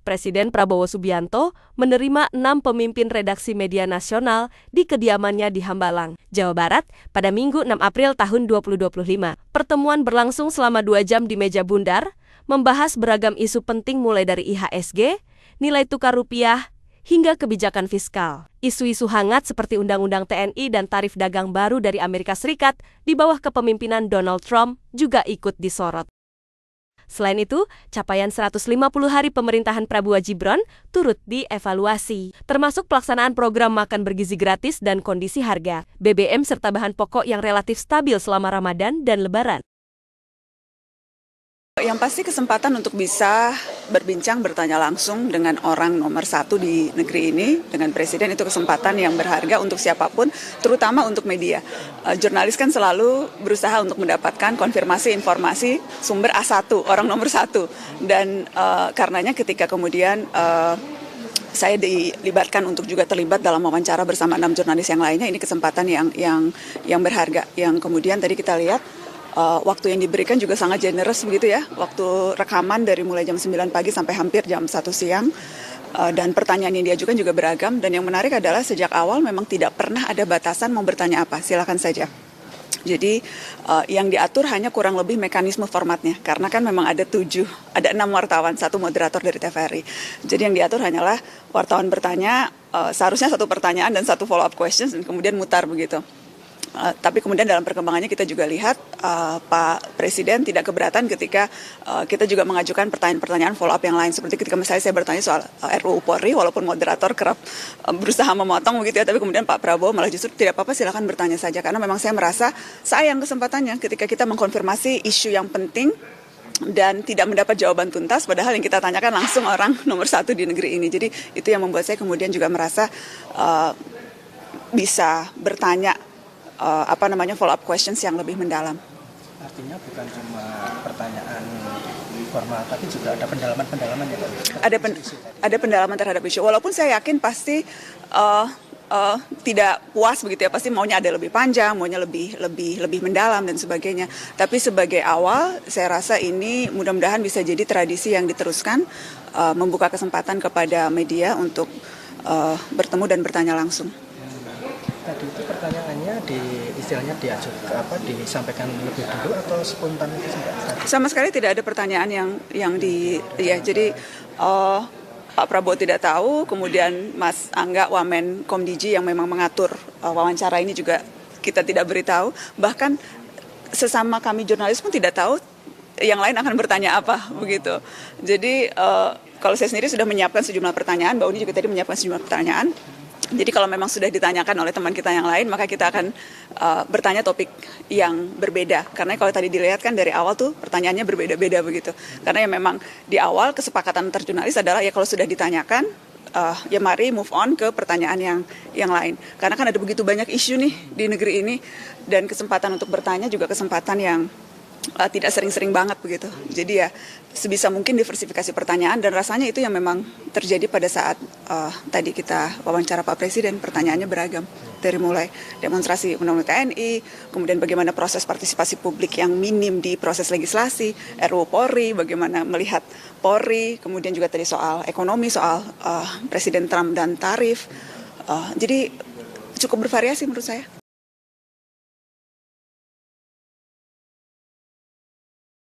Presiden Prabowo Subianto menerima 6 pemimpin redaksi media nasional di kediamannya di Hambalang, Jawa Barat pada Minggu 6 April tahun 2025. Pertemuan berlangsung selama 2 jam di meja bundar, membahas beragam isu penting mulai dari IHSG, nilai tukar rupiah, hingga kebijakan fiskal. Isu-isu hangat seperti Undang-Undang TNI dan tarif dagang baru dari Amerika Serikat di bawah kepemimpinan Donald Trump juga ikut disorot. Selain itu, capaian 150 hari pemerintahan Prabowo Gibran turut dievaluasi, termasuk pelaksanaan program makan bergizi gratis dan kondisi harga BBM serta bahan pokok yang relatif stabil selama Ramadan dan Lebaran. Yang pasti kesempatan untuk bisa berbincang, bertanya langsung dengan orang nomor 1 di negeri ini, dengan Presiden, itu kesempatan yang berharga untuk siapapun, terutama untuk media. Jurnalis kan selalu berusaha untuk mendapatkan konfirmasi informasi sumber A1, orang nomor 1. Dan karenanya ketika kemudian saya dilibatkan untuk juga terlibat dalam wawancara bersama 6 jurnalis yang lainnya, ini kesempatan yang berharga, yang kemudian tadi kita lihat waktu yang diberikan juga sangat generous begitu ya. Waktu rekaman dari mulai jam 9 pagi sampai hampir jam 1 siang. Dan pertanyaan yang diajukan juga beragam. Dan yang menarik adalah sejak awal memang tidak pernah ada batasan mau bertanya apa. Silakan saja. Jadi yang diatur hanya kurang lebih mekanisme formatnya. Karena kan memang ada 6 wartawan, 1 moderator dari TVRI. Jadi yang diatur hanyalah wartawan bertanya, seharusnya 1 pertanyaan dan 1 follow up questions dan kemudian mutar begitu. Tapi kemudian dalam perkembangannya kita juga lihat Pak Presiden tidak keberatan ketika kita juga mengajukan pertanyaan-pertanyaan follow up yang lain. Seperti ketika misalnya saya bertanya soal RUU Polri, walaupun moderator kerap berusaha memotong begitu ya, tapi kemudian Pak Prabowo malah justru tidak apa-apa, silakan bertanya saja. Karena memang saya merasa sayang kesempatannya ketika kita mengkonfirmasi isu yang penting dan tidak mendapat jawaban tuntas, padahal yang kita tanyakan langsung orang nomor 1 di negeri ini. Jadi itu yang membuat saya kemudian juga merasa bisa bertanya follow up questions yang lebih mendalam. Artinya bukan cuma pertanyaan formal, tapi juga ada pendalaman-pendalaman ya Pak? Ada pendalaman terhadap isu. Walaupun saya yakin pasti tidak puas begitu ya, pasti maunya ada lebih panjang, maunya lebih mendalam dan sebagainya. Tapi sebagai awal, saya rasa ini mudah-mudahan bisa jadi tradisi yang diteruskan, membuka kesempatan kepada media untuk bertemu dan bertanya langsung. Tadi itu pertanyaannya disampaikan lebih dulu atau spontan itu sampai? Sama sekali tidak ada pertanyaan jadi Pak Prabowo tidak tahu, kemudian Mas Angga Wamen Komdiji yang memang mengatur wawancara ini juga kita tidak beritahu, bahkan sesama kami jurnalis pun tidak tahu yang lain akan bertanya apa begitu. Jadi kalau saya sendiri sudah menyiapkan sejumlah pertanyaan, Mbak Uni juga tadi menyiapkan sejumlah pertanyaan. Jadi kalau memang sudah ditanyakan oleh teman kita yang lain, maka kita akan bertanya topik yang berbeda. Karena kalau tadi dilihat kan dari awal tuh pertanyaannya berbeda-beda begitu. Karena ya memang di awal kesepakatan antar jurnalis adalah ya kalau sudah ditanyakan, ya mari move on ke pertanyaan yang lain. Karena kan ada begitu banyak isu nih di negeri ini, dan kesempatan untuk bertanya juga kesempatan yang tidak sering-sering banget begitu. Jadi ya sebisa mungkin diversifikasi pertanyaan, dan rasanya itu yang memang terjadi pada saat tadi kita wawancara Pak Presiden. Pertanyaannya beragam, dari mulai demonstrasi Undang-Undang TNI, kemudian bagaimana proses partisipasi publik yang minim di proses legislasi, RUU Polri, bagaimana melihat Polri, kemudian juga tadi soal ekonomi, soal Presiden Trump dan tarif. Jadi cukup bervariasi menurut saya.